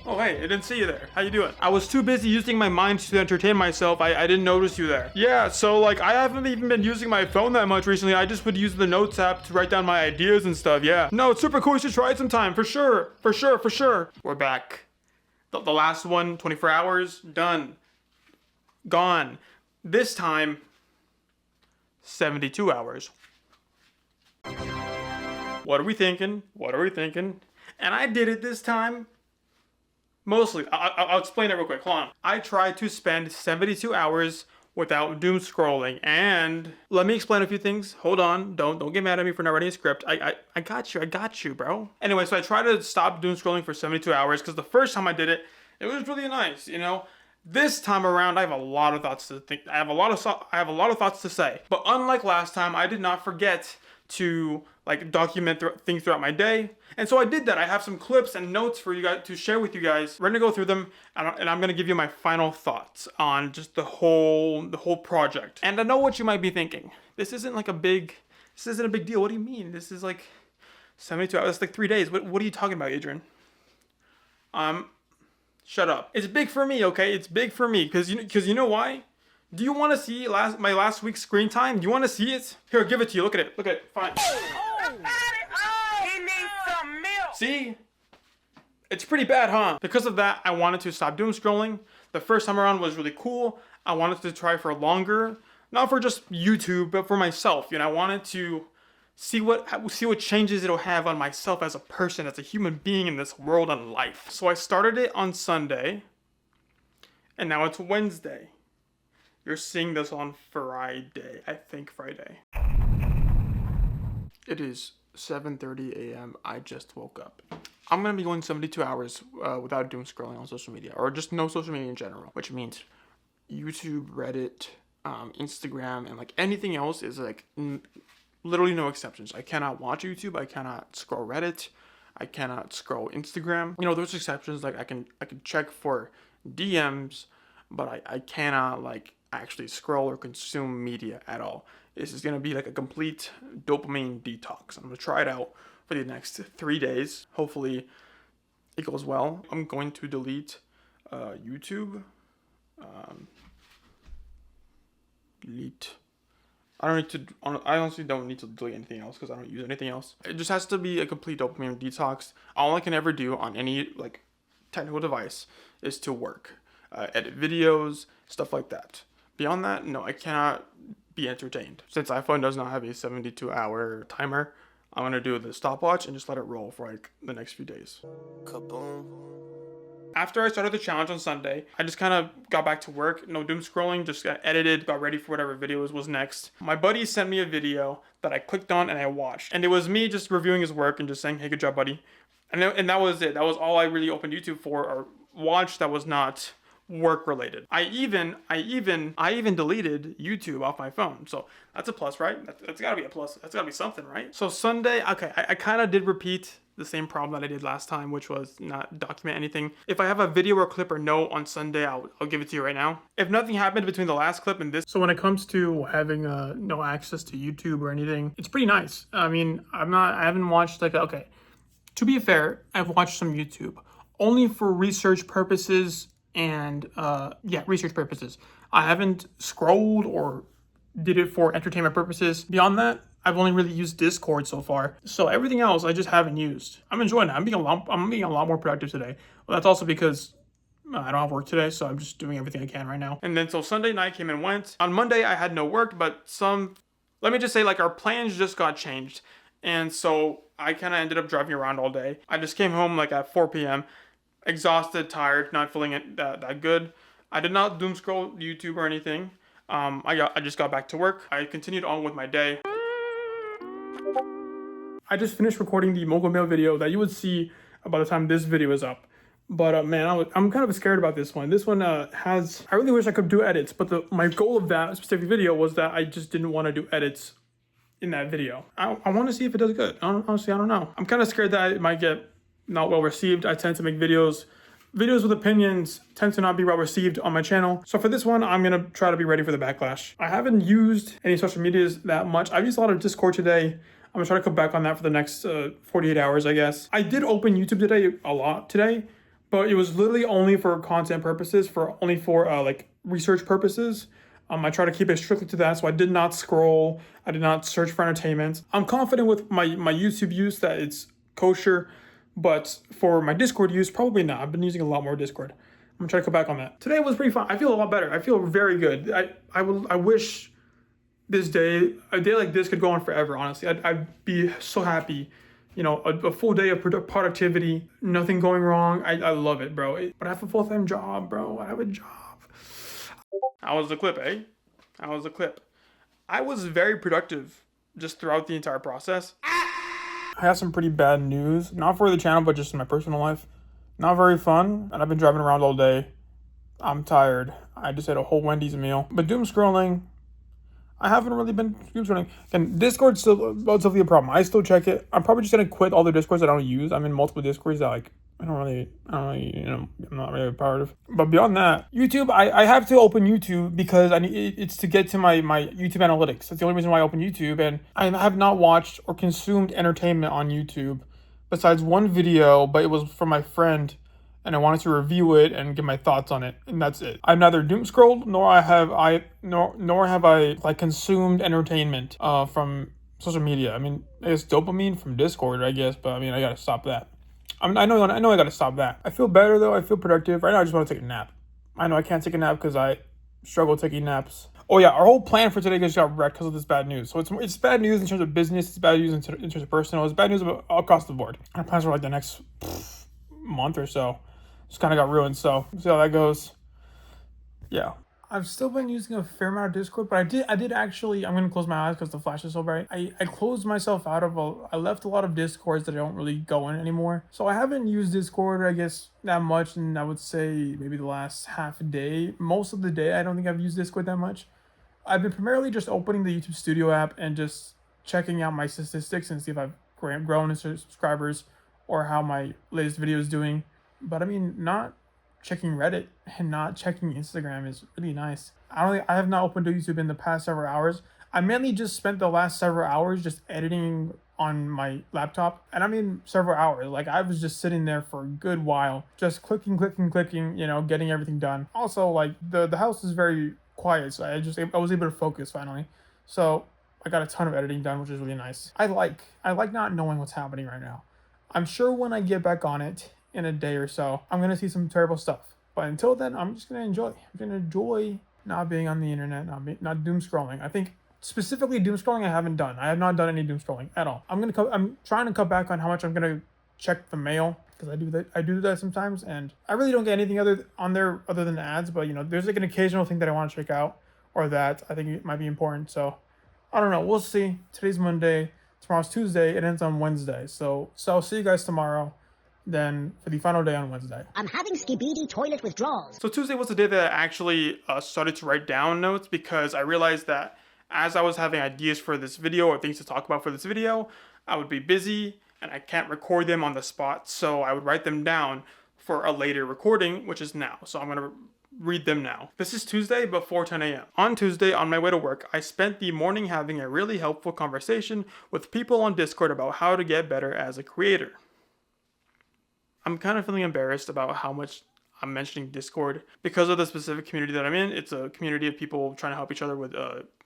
Oh, hey, I didn't see you there. How you doing? I was too busy using my mind to entertain myself. I didn't notice you there. Yeah, so like I haven't even been using my phone that much recently. I just would use the notes app to write down my ideas and stuff. Yeah. No, it's super cool. You should try it sometime. For sure. For sure. For sure. We're back. The last one, 24 hours, done. Gone. This time, 72 hours. What are we thinking? What are we thinking? And I did it this time. Mostly. I'll explain it real quick. Hold on. I tried to spend 72 hours without doom scrolling, and let me explain a few things. Hold on. Don't get mad at me for not writing a script. I got you, bro. Anyway, so I tried to stop doom scrolling for 72 hours because the first time I did it, it was really nice, you know. This time around, I have a lot of thoughts to think. I have a lot of thoughts to say. But unlike last time, I did not forget to like document things throughout my day, and so I did that. I have some clips and notes for you guys to share with you guys. We're gonna go through them, and I'm gonna give you my final thoughts on just the whole project. And I know what you might be thinking. This isn't a big deal. What do you mean? This is like 72 hours. That's like 3 days. What are you talking about, Ajryen? Shut up. It's big for me, okay? It's big for me because you know why? Do you want to see my last week's screen time? Do you want to see it? Here, I'll give it to you. Look at it. Look at it. Fine. He needs some milk. See? It's pretty bad, huh? Because of that, I wanted to stop doom scrolling. The first time around was really cool. I wanted to try for longer. Not for just YouTube, but for myself. You know, I wanted to see what changes it'll have on myself as a person, as a human being in this world and life. So I started it on Sunday, and now it's Wednesday. You're seeing this on Friday. I think Friday. It is 7:30 a.m. I just woke up. I'm going to be going 72 hours without doom scrolling on social media, or just no social media in general, which means YouTube, Reddit, Instagram, and like anything else is like literally no exceptions. I cannot watch YouTube. I cannot scroll Reddit. I cannot scroll Instagram. You know, there's exceptions. Like I can check for DMs, but I cannot like actually scroll or consume media at all. This is going to be like a complete dopamine detox. I'm going to try it out for the next 3 days. Hopefully it goes well. I'm going to delete YouTube. Delete. I honestly don't need to delete anything else because I don't use anything else. It just has to be a complete dopamine detox. All I can ever do on any like technical device is to work, edit videos, stuff like that. Beyond that, no, I cannot be entertained. Since iPhone does not have a 72-hour timer, I'm gonna do the stopwatch and just let it roll for like the next few days. Kaboom. After I started the challenge on Sunday, I just kind of got back to work. No doom scrolling, just got edited, got ready for whatever video was next. My buddy sent me a video that I clicked on and I watched. And it was me just reviewing his work and just saying, hey, good job, buddy. And that was it. That was all I really opened YouTube for or watched that was not work related. I even deleted YouTube off my phone. So that's a plus, right? That's gotta be a plus. That's gotta be something, right? So Sunday, okay, I kind of did repeat the same problem that I did last time, which was not document anything. If I have a video or clip or note on Sunday, I'll give it to you right now. If nothing happened between the last clip and this. So when it comes to having no access to YouTube or anything, it's pretty nice. I mean, I haven't watched okay, to be fair, I've watched some YouTube only for research purposes and research purposes. I haven't scrolled or did it for entertainment purposes. Beyond that, I've only really used Discord so far. So everything else I just haven't used. I'm enjoying it. I'm being a lot more productive today. Well, that's also because I don't have work today, so I'm just doing everything I can right now. And then so Sunday night came and went. On Monday I had no work, but let me just say, like, our plans just got changed. And so I kind of ended up driving around all day. I just came home like at 4 p.m. exhausted, tired, not feeling it that good. I did not doom scroll YouTube or anything. I just got back to work. I continued on with my day. I just finished recording the mogul mail video that you would see by the time this video is up. But man, I'm kind of scared about this one. This one I really wish I could do edits, but my goal of that specific video was that I just didn't want to do edits in that video. I want to see if it does good. Honestly, I don't know. I'm kind of scared that it might get not well received. I tend to make videos with opinions tend to not be well received on my channel. So for this one, I'm gonna try to be ready for the backlash. I haven't used any social medias that much. I've used a lot of Discord today. I'm gonna try to come back on that for the next 48 hours, I guess. I did open YouTube today a lot today, but it was literally only for content purposes, for like research purposes. I try to keep it strictly to that, so I did not scroll. I did not search for entertainment. I'm confident with my YouTube use that it's kosher, but for my Discord use, probably not. I've been using a lot more Discord. I'm gonna try to come back on that. Today was pretty fun. I feel a lot better. I feel very good. I wish a day like this could go on forever. Honestly, I'd be so happy. A full day of productivity, nothing going wrong. I love it, bro. But I have a full-time job, bro. I have a job. How was the clip, eh? How was the clip? I was very productive just throughout the entire process. I have some pretty bad news, not for the channel, but just in my personal life. Not very fun, and I've been driving around all day. I'm tired. I just ate a whole Wendy's meal. But doom scrolling, I haven't really been doom scrolling. And Discord's still relatively a problem. I still check it. I'm probably just gonna quit all the Discords that I don't use. I'm in multiple Discords that I'm not really a part of. But beyond that, YouTube, I have to open YouTube because it's to get to my YouTube analytics. That's the only reason why I open YouTube. And I have not watched or consumed entertainment on YouTube besides one video, but it was from my friend, and I wanted to review it and give my thoughts on it, and that's it. I've neither doom scrolled nor have I like consumed entertainment from social media. I mean, I guess dopamine from Discord, I guess, but I mean, I gotta stop that. I know I gotta stop that. I feel better though. I feel productive. Right now I just want to take a nap. I know I can't take a nap because I struggle taking naps. Oh yeah, our whole plan for today just got wrecked because of this bad news. So it's bad news in terms of business. It's bad news in terms of personal. It's bad news all across the board. Our plans for like the next month or so just kind of got ruined. So we'll see how that goes. Yeah. I've still been using a fair amount of Discord, but I did actually, I'm going to close my eyes because the flash is so bright. I closed myself out of I left a lot of Discords that I don't really go in anymore. So I haven't used Discord, I guess, that much. And I would say maybe the last half a day, most of the day, I don't think I've used Discord that much. I've been primarily just opening the YouTube Studio app and just checking out my statistics and see if I've grown in subscribers or how my latest video is doing. But I mean, not checking Reddit and not checking Instagram is really nice. I have not opened YouTube in the past several hours. I mainly just spent the last several hours just editing on my laptop. And I mean several hours. Like I was just sitting there for a good while, just clicking, getting everything done. Also, like the house is very quiet, so I was able to focus finally. So I got a ton of editing done, which is really nice. I like not knowing what's happening right now. I'm sure when I get back on it in a day or so, I'm gonna see some terrible stuff. But until then, I'm just gonna enjoy. I'm gonna enjoy not being on the internet, not doom scrolling. I think specifically doom scrolling I haven't done. I have not done any doom scrolling at all. I'm trying to cut back on how much I'm gonna check the mail because I do that sometimes, and I really don't get anything other than the ads. But there's like an occasional thing that I want to check out or that I think it might be important. So I don't know. We'll see. Today's Monday. Tomorrow's Tuesday. It ends on Wednesday. So I'll see you guys tomorrow. Then for the final day on Wednesday. I'm having skibidi toilet withdrawals. So Tuesday was the day that I actually started to write down notes because I realized that as I was having ideas for this video or things to talk about for this video, I would be busy and I can't record them on the spot. So I would write them down for a later recording, which is now. So I'm going to read them now. This is Tuesday before 10 a.m. On Tuesday, on my way to work, I spent the morning having a really helpful conversation with people on Discord about how to get better as a creator. I'm kind of feeling embarrassed about how much I'm mentioning Discord because of the specific community that I'm in. It's a community of people trying to help each other with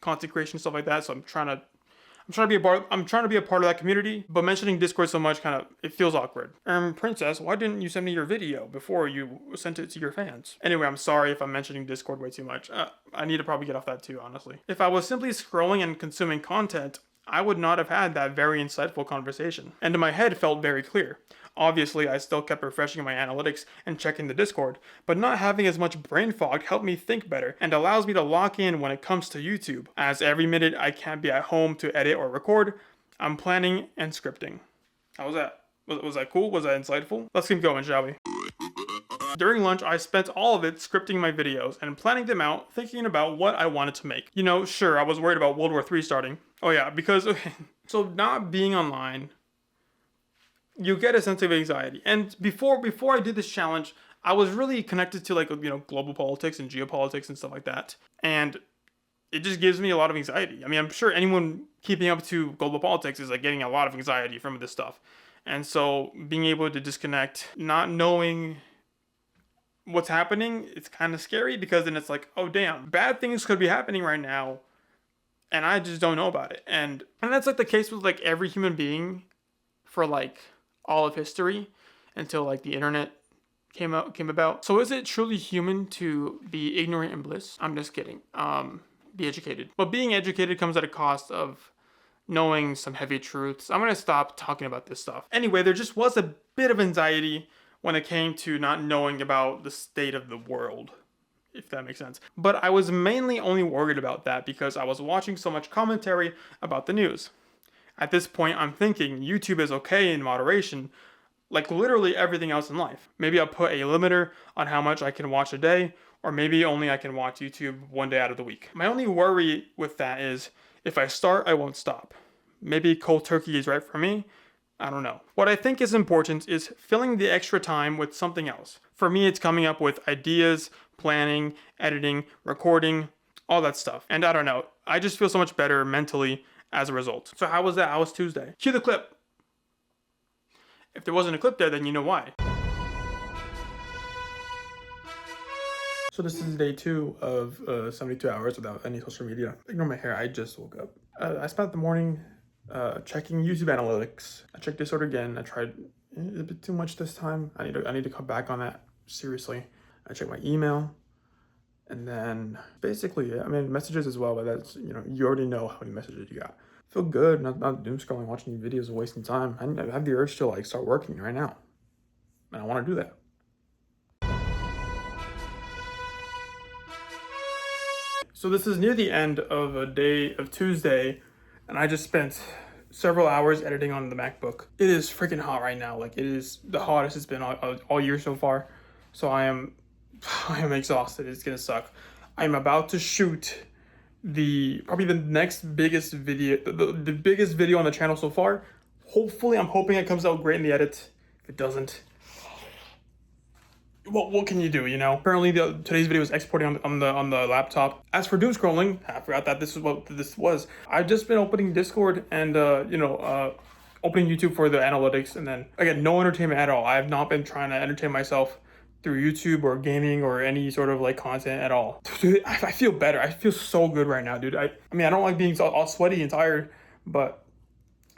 content creation and stuff like that. So I'm trying to be a part of that community, but mentioning Discord so much it feels awkward. Princess, why didn't you send me your video before you sent it to your fans? Anyway, I'm sorry if I'm mentioning Discord way too much. I need to probably get off that too, honestly. If I was simply scrolling and consuming content, I would not have had that very insightful conversation. And my head felt very clear. Obviously, I still kept refreshing my analytics and checking the Discord, but not having as much brain fog helped me think better and allows me to lock in when it comes to YouTube. As every minute I can't be at home to edit or record, I'm planning and scripting. How was that? Was that cool? Was that insightful? Let's keep going, shall we? During lunch, I spent all of it scripting my videos and planning them out, thinking about what I wanted to make. Sure, I was worried about World War III starting. Oh yeah, because, so not being online, you get a sense of anxiety. And before I did this challenge, I was really connected to global politics and geopolitics and stuff like that. And it just gives me a lot of anxiety. I mean, I'm sure anyone keeping up to global politics is getting a lot of anxiety from this stuff. And so being able to disconnect, not knowing what's happening, it's kind of scary because then it's like, oh damn, bad things could be happening right now and I just don't know about it. And that's like the case with like every human being for like all of history until like the internet came about. So is it truly human to be ignorant and bliss? I'm just kidding. Be educated. But being educated comes at a cost of knowing some heavy truths. I'm gonna stop talking about this stuff. Anyway, there just was a bit of anxiety when it came to not knowing about the state of the world, if that makes sense. But I was mainly only worried about that because I was watching so much commentary about the news. At this point, I'm thinking YouTube is okay in moderation, like literally everything else in life. Maybe I'll put a limiter on how much I can watch a day, or maybe only I can watch YouTube one day out of the week. My only worry with that is if I start, I won't stop. Maybe cold turkey is right for me. I don't know. What I think is important is filling the extra time with something else. For me, it's coming up with ideas, planning, editing, recording, all that stuff. And I don't know, I just feel so much better mentally as a result. So how was that? How was Tuesday? Cue the clip. If there wasn't a clip there, then you know why. So this is day 2 of 72 hours without any social media. Ignore my hair, I just woke up. I spent the morning checking YouTube analytics. I checked Discord again. I tried a bit too much this time. I need to come back on that seriously. I checked my email, and then basically, I mean, messages as well. But that's, you know, you already know how many messages you got. Feel good, not doom scrolling, watching videos, and wasting time. I have the urge to like start working right now, and I want to do that. So this is near the end of a day of Tuesday, and I just spent several hours editing on the MacBook. It is freaking hot right now. Like, it is the hottest it's been all year so far. So I am exhausted. It's gonna suck. I'm about to shoot probably the next biggest video, the biggest video on the channel so far. Hopefully, I'm hoping it comes out great in the edit. If it doesn't, what can you do, you know? Apparently, today's video is exporting on the laptop. As for doom scrolling, I forgot that this is what this was. I've just been opening Discord and opening YouTube for the analytics, and then again, no entertainment at all. I have not been trying to entertain myself through YouTube or gaming or any sort of like content at all. Dude, I feel better. I feel so good right now, dude. I mean, I don't like being all sweaty and tired, but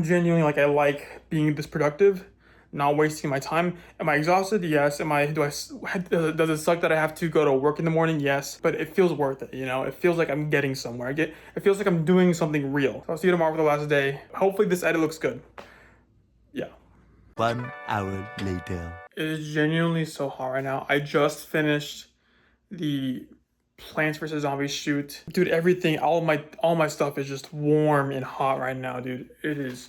genuinely, like, I like being this productive, not wasting my time. Am I exhausted? Yes. Does it suck that I have to go to work in the morning? Yes. But it feels worth it, you know? It feels like I'm getting somewhere. It feels like I'm doing something real. So I'll see you tomorrow for the last day. Hopefully this edit looks good. Yeah. 1 hour later. It is genuinely so hot right now. I just finished the Plants vs. Zombies shoot. Dude, everything, all my stuff is just warm and hot right now, dude. It is.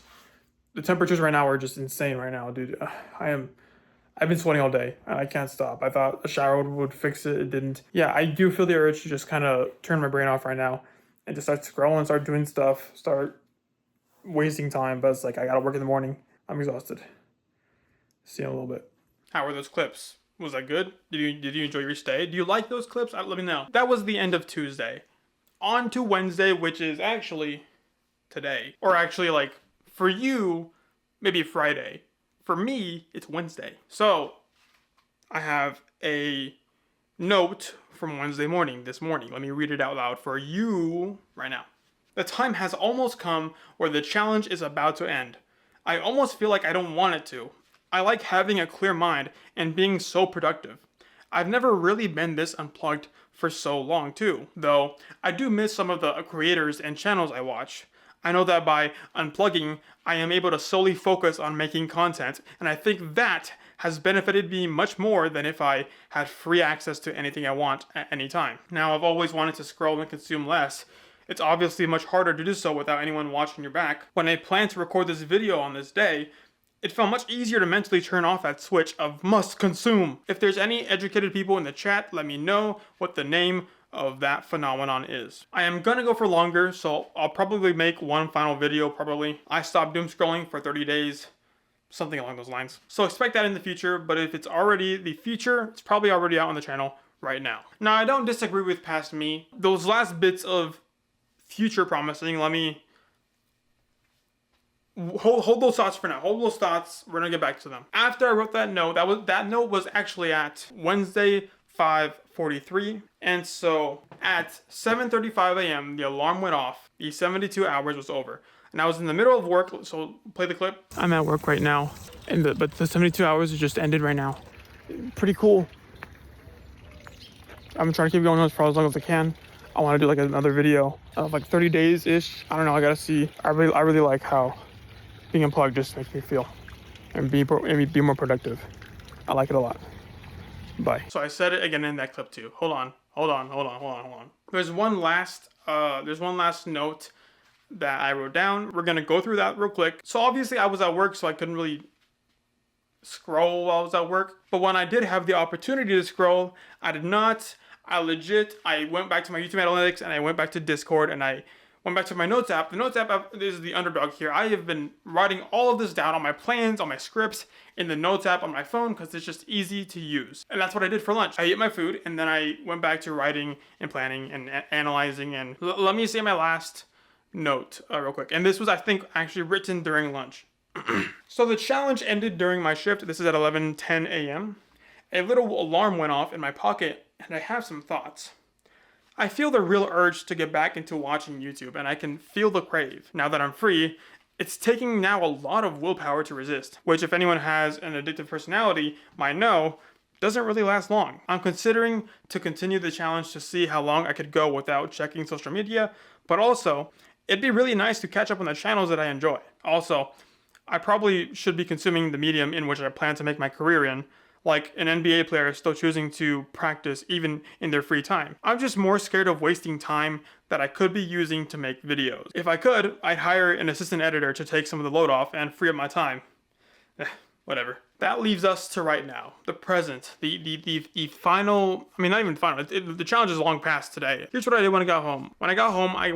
The temperatures right now are just insane right now, dude. I've been sweating all day and I can't stop. I thought a shower would fix it. It didn't. Yeah, I do feel the urge to just kind of turn my brain off right now and just start scrolling, start doing stuff, start wasting time. But it's like, I gotta work in the morning. I'm exhausted. See you in a little bit. How were those clips? Was that good? Did you enjoy your stay? Do you like those clips? Let me know. That was the end of Tuesday. On to Wednesday, which is actually today. Or actually, like, for you, maybe Friday. For me, it's Wednesday. So, I have a note from Wednesday morning, this morning. Let me read it out loud for you right now. The time has almost come where the challenge is about to end. I almost feel like I don't want it to. I like having a clear mind and being so productive. I've never really been this unplugged for so long too, though I do miss some of the creators and channels I watch. I know that by unplugging, I am able to solely focus on making content, and I think that has benefited me much more than if I had free access to anything I want at any time. Now, I've always wanted to scroll and consume less. It's obviously much harder to do so without anyone watching your back. When I planned to record this video on this day, it felt much easier to mentally turn off that switch of must consume. If there's any educated people in the chat, let me know what the name of that phenomenon is. I am gonna go for longer, so I'll probably make one final video, probably. I stopped doom scrolling for 30 days, something along those lines. So expect that in the future, but if it's already the future, it's probably already out on the channel right now. Now, I don't disagree with past me. Those last bits of future promising, let me hold those thoughts for now. Hold those thoughts. We're gonna get back to them. After I wrote that note, that note was actually at Wednesday, 5:43. And so at 7:35 a.m., the alarm went off. The 72 hours was over. And I was in the middle of work, so play the clip. I'm at work right now, but the 72 hours just ended right now. Pretty cool. I'm trying to keep going for as long as I can. I want to do like another video of like 30 days ish. I don't know. I gotta see. I really like how being unplugged just makes me feel and be more productive. I like it a lot. Bye. So I said it again in that clip too. Hold on. There's one last note that I wrote down. We're gonna go through that real quick. So obviously I was at work, so I couldn't really scroll while I was at work. But when I did have the opportunity to scroll, I did not. I went back to my YouTube analytics and I went back to Discord and I went back to my notes app. The notes app is the underdog here. I have been writing all of this down on my plans, on my scripts, in the notes app on my phone because it's just easy to use. And that's what I did for lunch. I ate my food and then I went back to writing and planning and analyzing. And let me say my last note real quick. And this was, I think, actually written during lunch. So the challenge ended during my shift. This is at 11:10 a.m. A little alarm went off in my pocket and I have some thoughts. I feel the real urge to get back into watching YouTube and I can feel the crave. Now that I'm free, it's taking now a lot of willpower to resist, which if anyone has an addictive personality might know, doesn't really last long. I'm considering to continue the challenge to see how long I could go without checking social media, but also, it'd be really nice to catch up on the channels that I enjoy. Also, I probably should be consuming the medium in which I plan to make my career in, like an NBA player still choosing to practice even in their free time. I'm just more scared of wasting time that I could be using to make videos. If I could, I'd hire an assistant editor to take some of the load off and free up my time. Whatever. That leaves us to right now, the present, the final, I mean, not even final, the challenge is long past today. Here's what I did when I got home. When I got home, I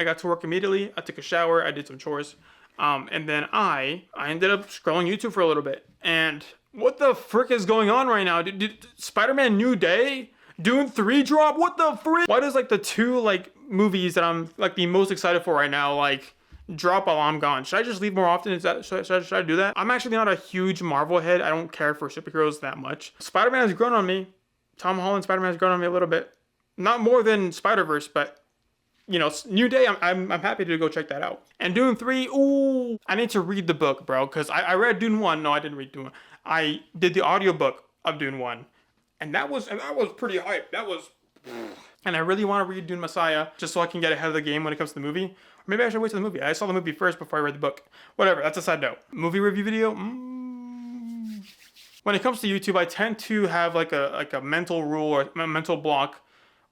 got to work immediately. I took a shower, I did some chores, and then I ended up scrolling YouTube for a little bit. And what the frick is going on right now? Did Spider-Man New Day? Dune 3 drop? What the frick? Why does like the two like movies that I'm like the most excited for right now like drop while I'm gone? Should I just leave more often? Should I do that? I'm actually not a huge Marvel head. I don't care for superheroes that much. Spider-Man has grown on me. Tom Holland Spider-Man has grown on me a little bit. Not more than Spider-Verse, but you know, New Day, I'm happy to go check that out. And Dune 3, ooh, I need to read the book, bro, because I read Dune 1. No, I didn't read Dune 1. I did the audiobook of Dune 1, and that was pretty hype. And I really want to read Dune Messiah just so I can get ahead of the game when it comes to the movie. Or maybe I should wait till the movie. I saw the movie first before I read the book. Whatever, that's a side note. Movie review video? When it comes to YouTube, I tend to have like a mental rule or a mental block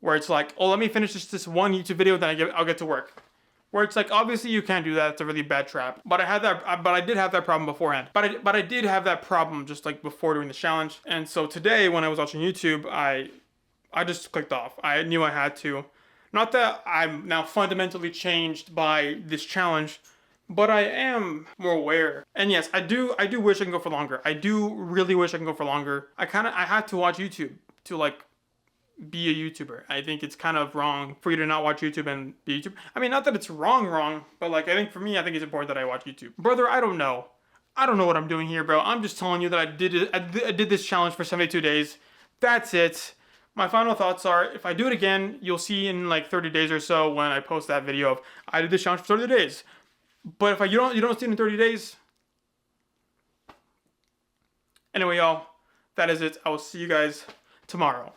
where it's like, oh, let me finish this one YouTube video, then I'll get to work. Where it's like, obviously you can't do that. It's a really bad trap. But I did have that problem beforehand. But I did have that problem just like before doing the challenge. And so today when I was watching YouTube, I just clicked off. I knew I had to. Not that I'm now fundamentally changed by this challenge, but I am more aware. And yes, I do wish I can go for longer. I do really wish I can go for longer. I had to watch YouTube to like be a YouTuber. I think it's kind of wrong for you to not watch YouTube and be a YouTuber. I mean, not that it's wrong, but like I think for me, I think it's important that I watch YouTube. Brother, I don't know what I'm doing here, bro. I'm just telling you that I did this challenge for 72 days. That's it. My final thoughts are, if I do it again, you'll see in like 30 days or so when I post that video of I did this challenge for 30 days. But if you don't see it in 30 days. Anyway, y'all, that is it. I will see you guys tomorrow.